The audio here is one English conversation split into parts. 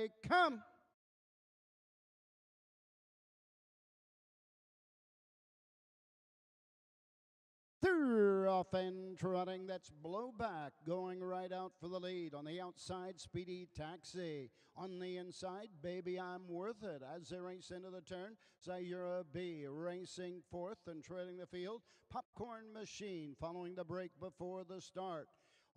they come. They're off and trotting. That's Blowback going right out for the lead. On the outside, Speedy Taxi. On the inside, Baby I'm Worth It. As they race into the turn, Zaira B racing fourth and trailing the field. Popcorn Machine following the break before the start.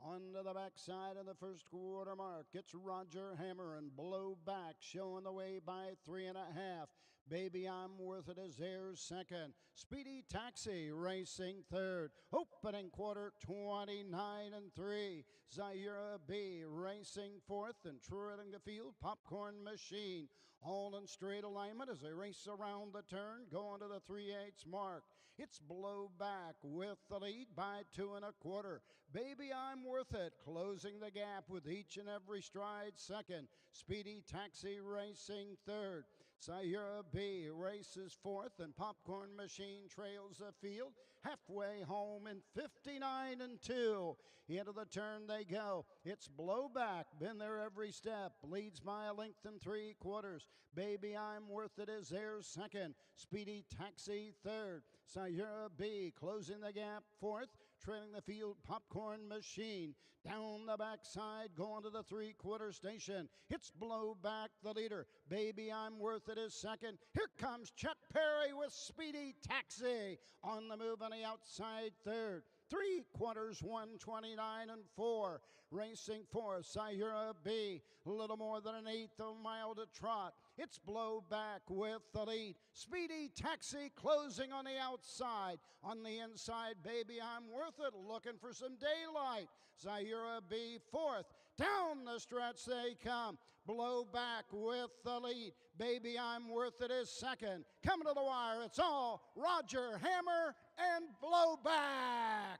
Onto the backside of the first quarter mark, it's Roger Hammer and Blowback showing the way by 3.5. Baby I'm Worth It is there second. Speedy Taxi racing third. Opening quarter 29-3. Zaira B racing fourth and trailing the field. Popcorn Machine all in straight alignment as they race around the turn, going to the 3/8 mark. It's Blowback with the lead by 2.25. Baby I'm Worth It closing the gap with each and every stride second. Speedy Taxi racing third. Zaira B races fourth and Popcorn Machine trails the field. Halfway home in 59-2. Into the turn they go. It's Blowback, been there every step, leads by a length and 3/4. Baby I'm Worth It is there second. Speedy Taxi third. Zaira B closing the gap fourth. Trailing the field, Popcorn Machine. Down the backside, going to the 3/4 station. It's Blowback, the leader. Baby I'm Worth It is second. Here comes Chet Perry with Speedy Taxi. On the move on the outside, third. 3/4, 129-4. Racing fourth, Zaira B. A little more than an eighth of a mile to trot. It's Blowback with the lead. Speedy Taxi closing on the outside. On the inside, Baby I'm Worth It looking for some daylight. Zaira B fourth. Down the stretch they come. Blowback with the lead. Baby I'm Worth It is second. Coming to the wire, it's all Roger Hammer and Blowback.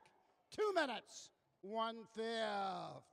2 minutes, 1/5.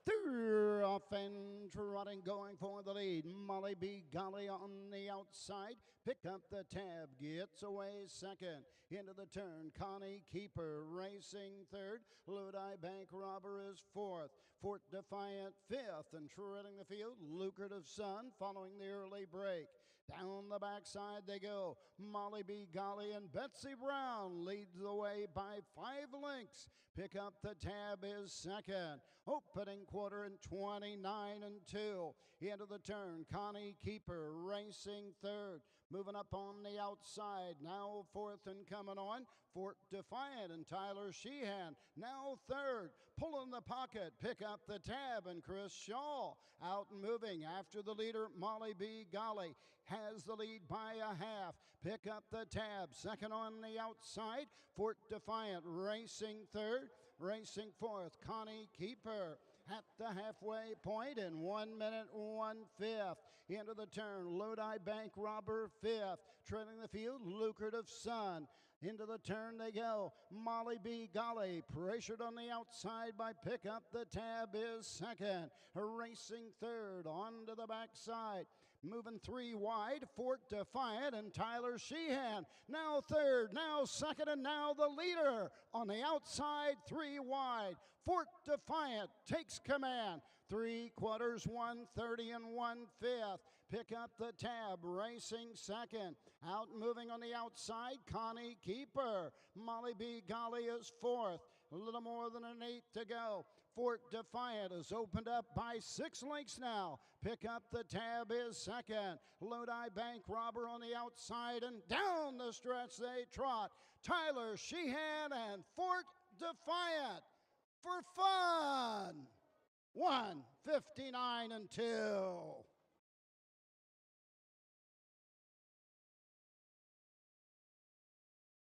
They're off and trotting, going for the lead. Molly B. Golly on the outside. Pick up the tab, gets away second. Into the turn, Connie Keeper racing third. Lodi Bank Robber is fourth. Fort Defiant fifth, and trailing the field, Lucrative Sun following the early break. Down the backside they go. Molly B. Golly and Betsy Brown lead the way by 5 lengths. Pick up the tab is second. Opening quarter in 29-2. Into the turn, Connie Keeper racing third. Moving up on the outside, now fourth and coming on. Fort Defiant and Tyler Sheehan, now third. Pulling the pocket, pick up the tab, and Chris Shaw out and moving after the leader, Molly B. Golly. Has the lead by a half. Pick up the tab. Second on the outside, Fort Defiant racing third. Racing fourth, Connie Keeper at the halfway point in 1 minute, 1/5. Into the turn, Lodi Bank Robber fifth. Trailing the field, Lucrative Sun. Into the turn they go. Molly B. Golly pressured on the outside by Pick Up the Tab is second. Racing third onto the backside. Moving 3 wide, Fort Defiant and Tyler Sheehan. Now third, now second, and now the leader. On the outside, 3 wide. Fort Defiant takes command. 3/4, 130 and 1/5. Pick Up the Tab, racing second. Out moving on the outside, Connie Keeper. Molly B. Golly is fourth. A little more than an 8 to go. Fort Defiant has opened up by 6 lengths now. Pick Up the Tab is second. Lodi Bank Robber on the outside, and down the stretch they trot. Tyler Sheehan and Fort Defiant for fun. 1:59-2.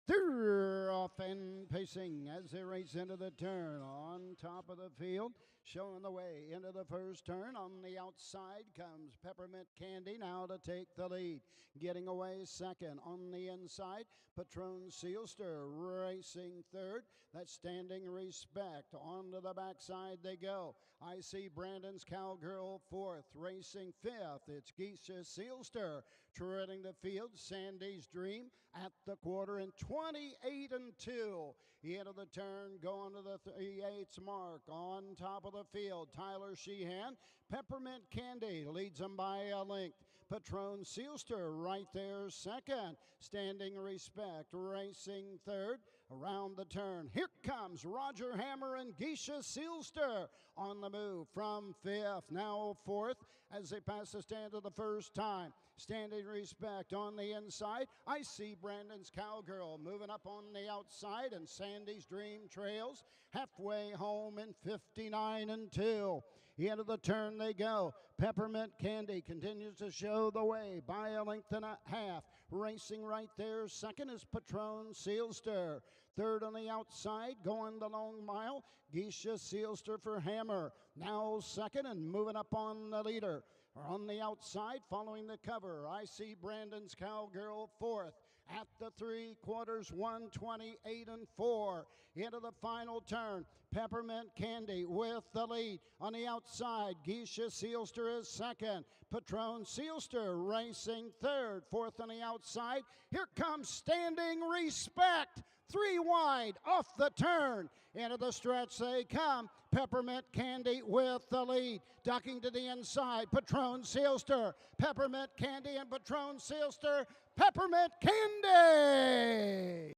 They're off and pacing as they race into the turn. On top of the field, showing the way into the first turn. On the outside comes Peppermint Candy now to take the lead. Getting away second. On the inside, Patron Sealster racing third. That's Standing Respect. On to the backside they go. I see Brandon's Cowgirl fourth. Racing fifth, it's Geisha Sealster. Treading the field, Sandy's Dream at the quarter in 28-2. Into the turn, going to the 3/8 mark. On top of the field, Tyler Sheehan. Peppermint Candy leads them by a length. Patron Sealster right there second. Standing Respect racing third. Around the turn, here comes Roger Hammer and Geisha Sealster on the move from fifth, now fourth as they pass the stand for the first time. Standing Respect on the inside. I see Brandon's Cowgirl moving up on the outside, and Sandy's Dream trails halfway home in 59-2. Into the turn they go. Peppermint Candy continues to show the way by a length and a half. Racing right there second is Patron Sealster. Third on the outside, going the long mile, Geisha Sealster for Hammer. Now second and moving up on the leader. On the outside, following the cover, I see Brandon's Cowgirl fourth. At the 3/4, 128-4. Into the final turn, Peppermint Candy with the lead. On the outside, Geisha Sealster is second. Patron Sealster racing third. Fourth on the outside, here comes Standing Respect. 3 wide off the turn. Into the stretch they come. Peppermint Candy with the lead. Ducking to the inside, Patron Sealster. Peppermint Candy and Patron Sealster. Peppermint Candy!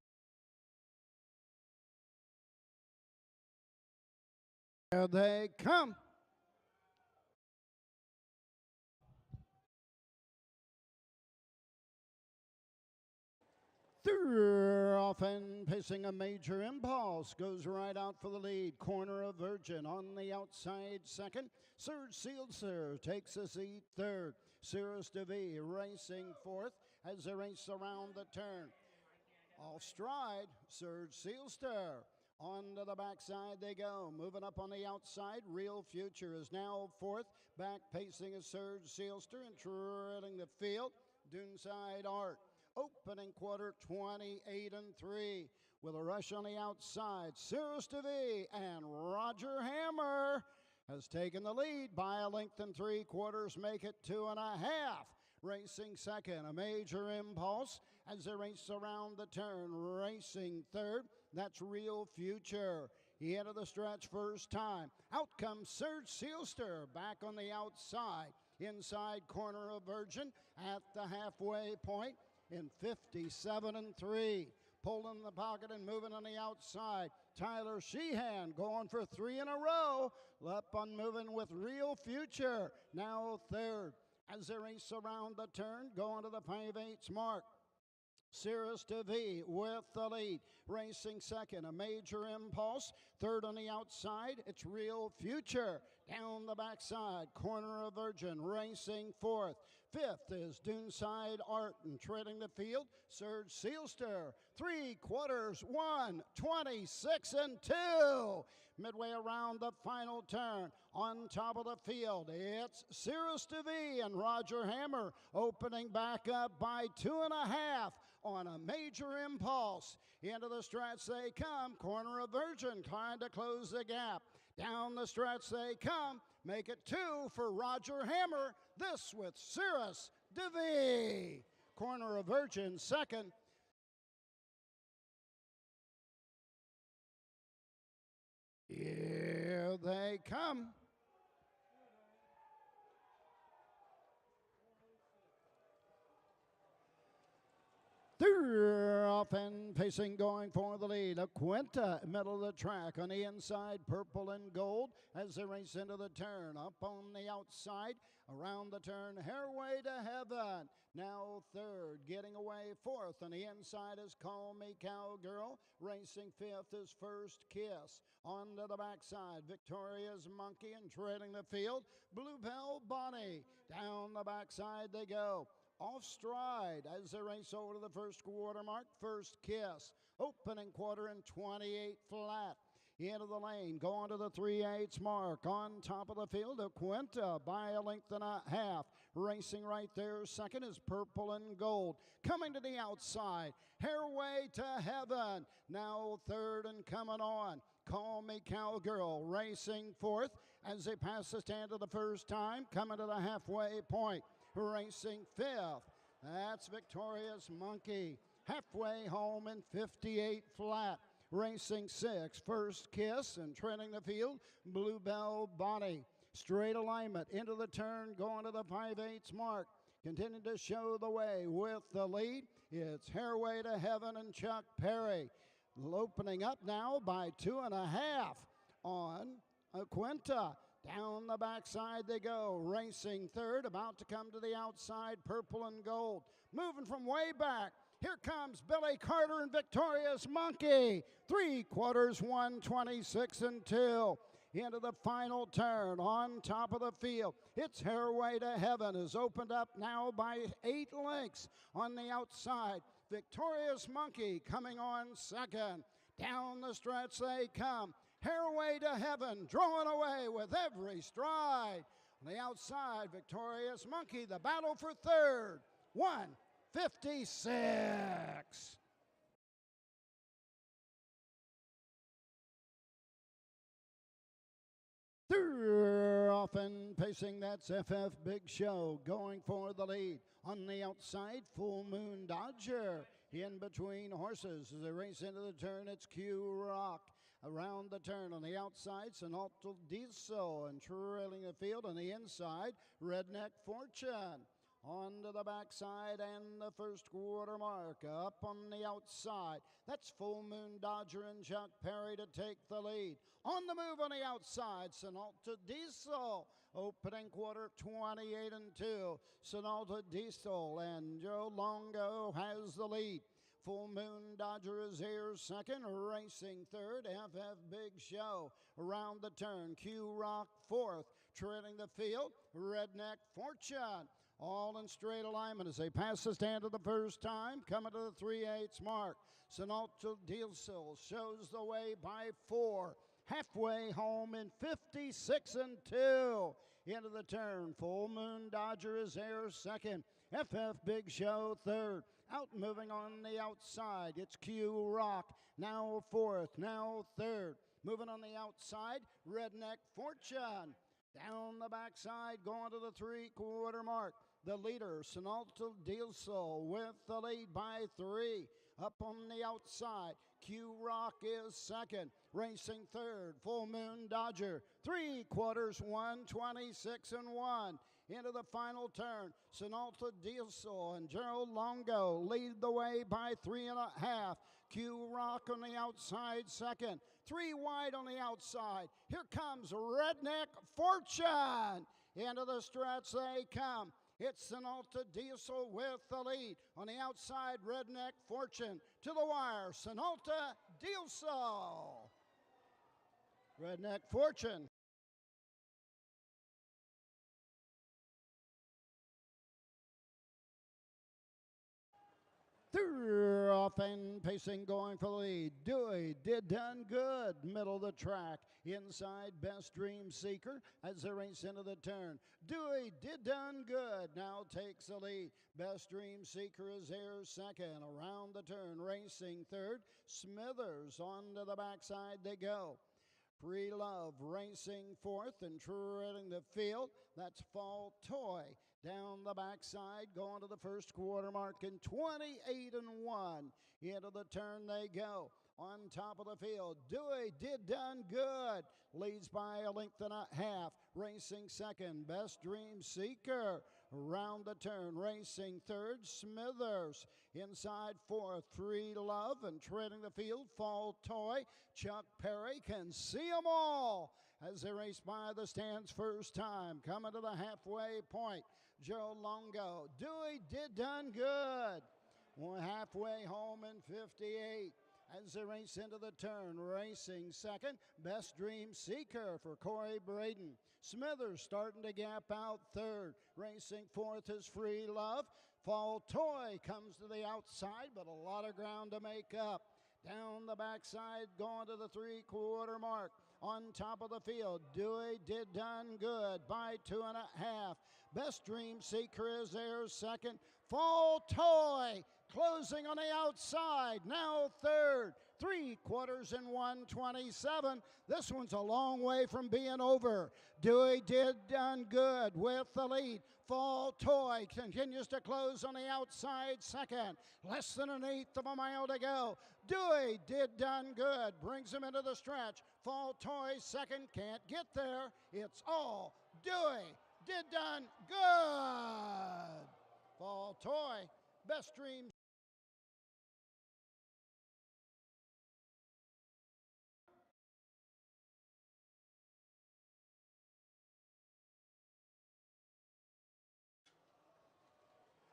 Here they come. They're off and pacing a Major Impulse. Goes right out for the lead. Corner of Virgin on the outside second. Serge Sealster takes a seat third. Cirrus DeVee racing fourth as they race around the turn. Off stride, Serge Sealster. On to the backside they go. Moving up on the outside, Real Future is now fourth. Back pacing is Serge Sealster and treading the field, Doonside Art. Opening quarter 28-3 with a rush on the outside. Cirrus DeVee and Roger Hammer has taken the lead by a length and 3/4, make it 2.5. Racing second, a Major Impulse as they race around the turn. Racing third, that's Real Future. He entered the stretch first time. Out comes Serge Sealster back on the outside. Inside corner of Virgin at the halfway point in 57-3. Pulling the pocket and moving on the outside. Tyler Sheehan going for 3 in a row. Up on moving with Real Future. Now third. As they race around the turn, going to the 5/8 mark. Cirrus DeVee with the lead. Racing second, a Major Impulse. Third on the outside, it's Real Future. Down the backside, corner of Virgin, racing fourth. Fifth is Doonside Art, and treading the field, Serge Sealster. 3/4, 126-2. Midway around the final turn, on top of the field, it's Cirrus DeVee and Roger Hammer opening back up by 2.5 on a Major Impulse. Into the stretch they come, corner of Virgin trying to close the gap. Down the stretch they come, make it 2 for Roger Hammer, this with Cirrus DeVee. Corner of Virgin second. Here they come. They're off and pacing, going for the lead. A Quinta, middle of the track on the inside, purple and gold as they race into the turn. Up on the outside, around the turn, Hairway to Heaven. Now third, getting away fourth. On the inside is Call Me Cowgirl. Racing fifth is First Kiss. On to the backside, Victoria's Monkey, and treading the field, Bluebell Bonnie. Down the backside they go. Off stride as they race over to the first quarter mark. First Kiss, opening quarter in 28 flat. Into the lane, going to the 3/8 mark. On top of the field, Quinta by a length and a half. Racing right there, second is Purple and Gold. Coming to the outside, Hairway to Heaven. Now third and coming on. Call Me Cowgirl racing fourth as they pass the stand for the first time. Coming to the halfway point, racing fifth. That's Victorious Monkey. Halfway home in 58 flat. Racing six, First Kiss, and treading the field, Bluebell Bonnie. Straight alignment into the turn, going to the 5/8 mark. Continuing to show the way with the lead. It's Hairway to Heaven and Chuck Perry. Opening up now by 2.5 on Quinta. Down the backside they go, racing third, about to come to the outside, Purple and Gold. Moving from way back, here comes Billy Carter and Victorious Monkey. 3/4, 126 and 2. Into the final turn on top of the field. It's Hairway to Heaven is opened up now by 8 lengths on the outside. Victorious Monkey coming on second. Down the stretch they come. Hairway to Heaven drawing away with every stride. On the outside, Victorious Monkey, the battle for third. 156. They're off and pacing, that's FF Big Show going for the lead. On the outside, Full Moon Dodger. In between horses as they race into the turn, it's Q Rock. Around the turn on the outside, Sonalto Diesel, and trailing the field on the inside, Redneck Fortune. On to the backside and the first quarter mark up on the outside. That's Full Moon Dodger and Chuck Perry to take the lead. On the move on the outside, Sonalta Diesel. Opening quarter 28 and 2. Sonalta Diesel and Joe Longo has the lead. Full Moon Dodger is here second, racing third, FF Big Show. Around the turn, Q Rock fourth, trailing the field, Redneck Fortune. All in straight alignment as they pass the stand for the first time, coming to the 3/8 mark. Sonalta Diesel shows the way by 4. Halfway home in 56 and 2. Into the turn, Full Moon Dodger is there second. FF Big Show third. Out moving on the outside, it's Q Rock. Now fourth, now third. Moving on the outside, Redneck Fortune. Down the backside, going to the 3/4 mark. The leader, Sonalta Diesel, with the lead by 3. Up on the outside, Q Rock is second. Racing third, Full Moon Dodger. 3/4, 126 and 1. Into the final turn, Sonalta Diesel and Gerald Longo lead the way by 3.5. Q Rock on the outside second. 3 wide on the outside. Here comes Redneck Fortune. Into the stretch they come. It's Sonalta Diesel with the lead. On the outside, Redneck Fortune. To the wire, Sonalta Diesel. Redneck Fortune. They're off and pacing, going for the lead. Dewey did done good. Middle of the track. Inside, Best Dream Seeker as they race into the turn. Dewey did done good. Now takes the lead. Best Dream Seeker is here second. Around the turn, racing third. Smithers onto the backside they go. Free Love racing fourth and treading the field. That's Fall Toy. Down the backside, going to the first quarter mark in 28 and 1. Into the turn they go. On top of the field, Dewey did done good. Leads by a length and a half. Racing second, Best Dream Seeker. Around the turn, racing third, Smithers. Inside fourth, Free Love, and treading the field, Fall Toy. Chuck Perry can see them all as they race by the stands first time. Coming to the halfway point, Joe Longo. Dewey did done good. One halfway home in 58. As they race into the turn, racing second, Best Dream Seeker for Corey Braden. Smithers starting to gap out third. Racing fourth is Free Love. Fall Toy comes to the outside, but a lot of ground to make up. Down the backside, going to the three-quarter mark. On top of the field, Dewey Did Done Good by 2.5. Best Dream Seeker is there second. Fall Toy closing on the outside, now third. 3/4 and 127. This one's a long way from being over. Dewey Did Done Good with the lead. Fall Toy continues to close on the outside second. Less than an eighth of a mile to go. Dewey Did Done Good brings him into the stretch. Fall Toy second, can't get there. It's all Dewey Did Done Good. Fall Toy, Best Dreams.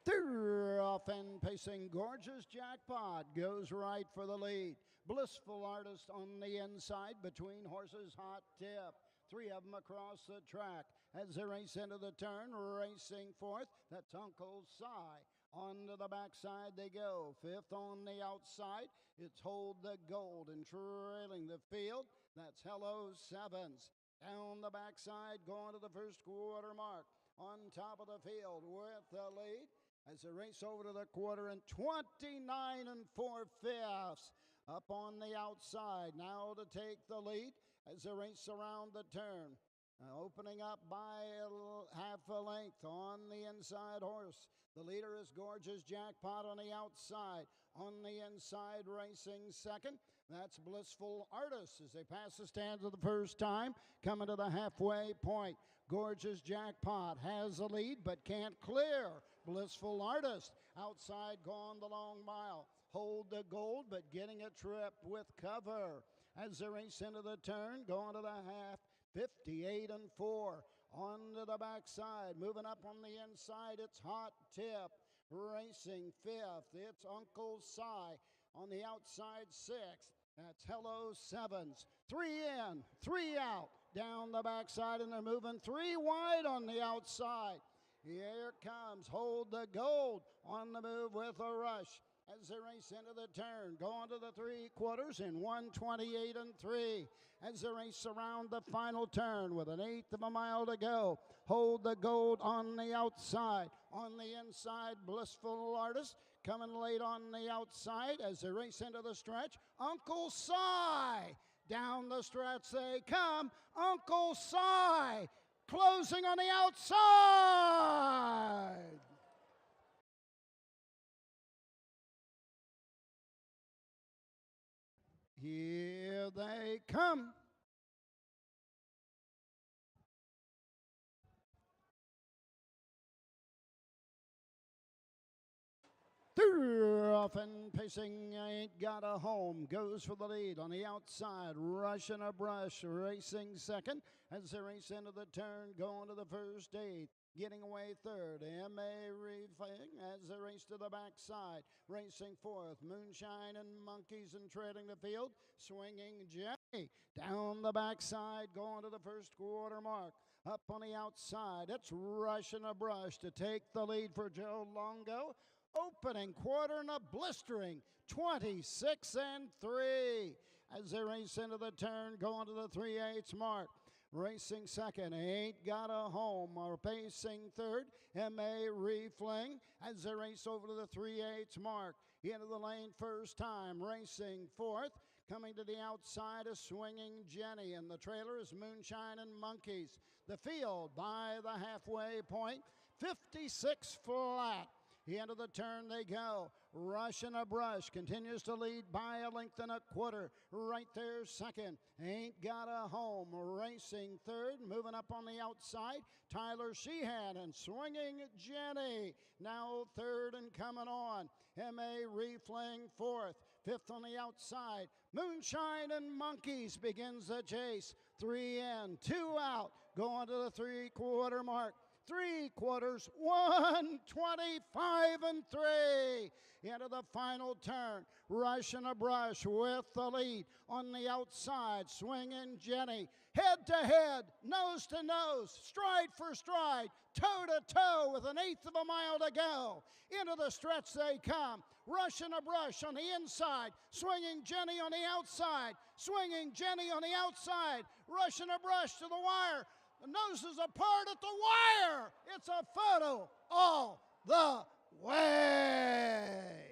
They're off and pacing. Gorgeous Jackpot goes right for the lead. Blissful Artist on the inside between horses. Hot Tip. Three of them across the track as they race into the turn. Racing fourth, that's Uncle Si. Onto the backside they go. Fifth on the outside, it's Hold the Gold. And trailing the field, that's Hello Sevens. Down the backside, going to the first quarter mark. On top of the field with the lead as they race over to the quarter and 29 4/5. Up on the outside now to take the lead as they race around the turn. Opening up by half a length on the inside horse. The leader is Gorgeous Jackpot on the outside. On the inside racing second, that's Blissful Artist as they pass the stand for the first time, coming to the halfway point. Gorgeous Jackpot has the lead but can't clear. Blissful Artist outside gone the long mile. Hold the Gold but getting a trip with cover as they race into the turn, going to the half. 58 4. Onto the backside, moving up on the inside, it's Hot Tip. Racing fifth, it's Uncle Si. On the outside, sixth, that's Hello Sevens. 3 in, 3 out. Down the backside, and they're moving 3 wide on the outside. Here comes Hold the Gold on the move with a rush as they race into the turn, going to the 3/4 in 128 3. As they race around the final turn with an eighth of a mile to go. Hold the Gold on the outside. On the inside, Blissful Artist coming late on the outside as they race into the stretch. Uncle Si. Down the stretch they come. Uncle Si closing on the outside. Here they come. They're off and pacing, Ain't Got a Home, goes for the lead on the outside, Rushing a Brush, racing second, as they race into the turn, going to the first eighth. Getting away third, M.A. Refang as they race to the backside. Racing fourth, Moonshine and Monkeys and treading the field. Swinging Jenny down the backside, going to the first quarter mark. Up on the outside, it's Rushing a Brush to take the lead for Joe Longo. Opening quarter and a blistering 26 3 as they race into the turn, going to the 3/8 mark. Racing second, Ain't Got a Home, or pacing third, M.A. Refling as they race over to the 3/8 mark. Into the lane first time, racing fourth. Coming to the outside is Swinging Jenny, and the trailer is Moonshine and Monkeys. The field by the halfway point, 56 flat. Into the turn they go. Rushing a Brush continues to lead by a length and a quarter. Right there second, Ain't Got a Home. Racing third, moving up on the outside, Tyler Sheehan and Swinging Jenny. Now third and coming on, M.A. Refling fourth. Fifth on the outside, Moonshine and Monkeys begins the chase. 3 in, 2 out, going to the 3/4 mark. 3/4, 125 3. Into the final turn, Rushing a Brush with the lead. On the outside, Swinging Jenny head to head, nose to nose, stride for stride, toe to toe with an eighth of a mile to go. Into the stretch they come, rush and a brush on the inside, swinging Jenny on the outside, swinging Jenny on the outside, rush and a brush to the wire. The noses apart at the wire. It's a photo all the way.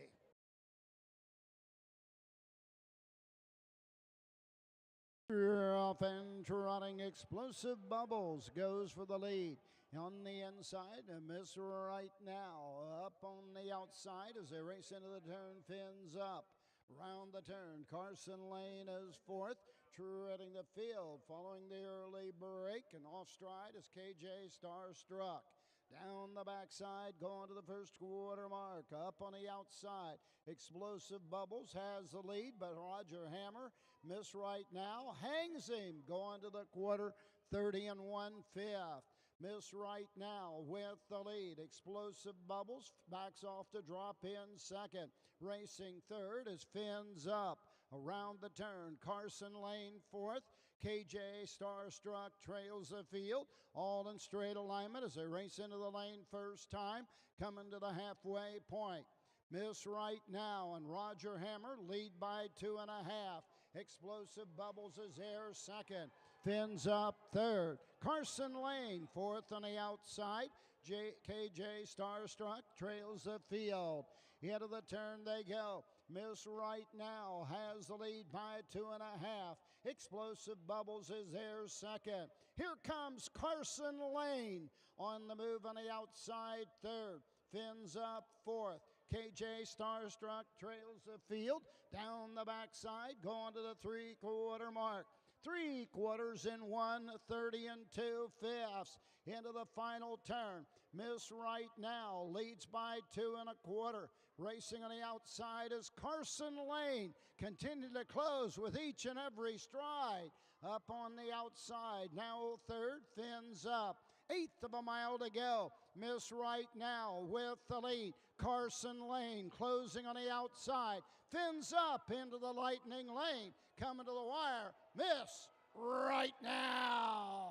Off and trotting, Explosive Bubbles goes for the lead. On the inside, Miss Right Now up on the outside as they race into the turn, fins up. Round the turn, Carson Lane is fourth, treading the field, following the early break, and off stride is KJ Starstruck. Down the backside, going to the first quarter mark, up on the outside. Explosive Bubbles has the lead, but Roger Hammer, Miss Right Now, hangs him going to the quarter, 30 and 1/5. Miss Right Now with the lead. Explosive Bubbles backs off to drop in second. Racing third is Fins Up. Around the turn, Carson Lane fourth. KJ Starstruck trails the field, all in straight alignment as they race into the lane first time, coming to the halfway point. Miss Right Now and Roger Hammer lead by 2.5. Explosive Bubbles is there second. Fins Up third. Carson Lane fourth on the outside. KJ Starstruck trails the field. Into the turn they go. Miss Right Now has the lead by 2.5. Explosive Bubbles is there second. Here comes Carson Lane on the move on the outside third. Fins Up fourth. KJ Starstruck trails the field. Down the backside, going to the three-quarter mark. 3 quarters in 1:30 and 2/5. Into the final turn. Miss Right Now leads by 2.25. Racing on the outside is Carson Lane. Continue to close with each and every stride. Up on the outside, now third, Fins Up. 1/8 of a mile to go. Miss Right Now with the lead. Carson Lane closing on the outside. Fins Up into the lightning lane. Coming to the wire, Miss Right Now.